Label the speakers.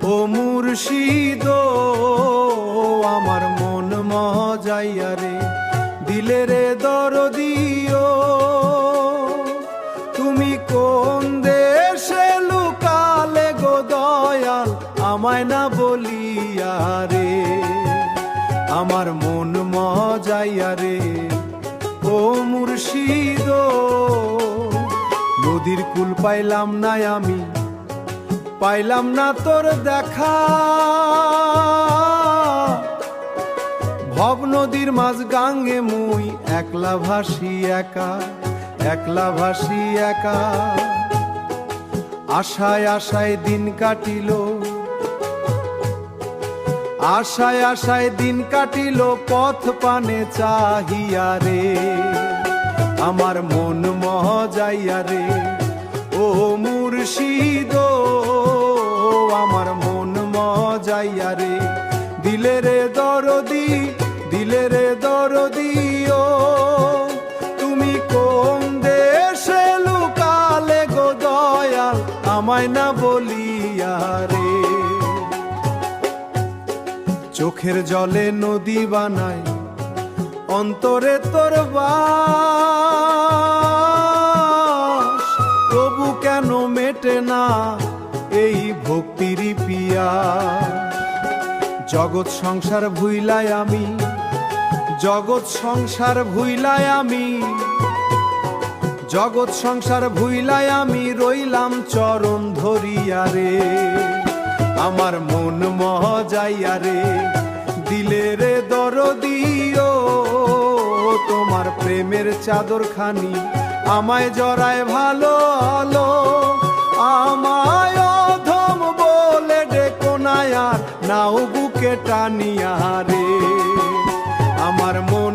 Speaker 1: ও মুর্শিদ আমার মন মজাইয়া রে দিলে রে দরদিও তুমি কোন দেশে লুকালে গো দয়াল আমায় না বলিয়া রে আমার মন মজাইয়া রে ও মুর্শিদ নদীর কুল পাইলাম না আমি পাইলাম না তোর দেখা ভব নদীর মাঝ গাঙ্গে মুই একলা ভাসি একা একলা ভাসি একা আশায় আশায় দিন কাটিল আশায় আশায় দিন কাটিল পথ পানে চাহিয়া রে আমার মন মজাইয়া রে ও মুর্শিদ আমার মন মজাইয়া রে দিলে রে দরদি দিলে রে দরদিও তুমি কোন দেশে লুকালে গো দয়াল আমায় না বলিয়া রে চোখের জলে নদী বানায় অন্তরে তোর বাস তবু কেন মেটে না এই ভক্তির পিয়া জগৎ সংসার ভুইলাই আমি জগৎ সংসার ভুইলাই আমি জগৎ সংসার ভুইলাই আমি রইলাম চরণ ধরিয়া রে আমার মন মজাইয়া রে দিলে রে দরদিও তোমার প্রেমের চাদর খানি আমায় জড়ায় ভালো আলো আমায় অধম বলে ডেকো না আর নাও বুকে টানিয়া রে আমার মন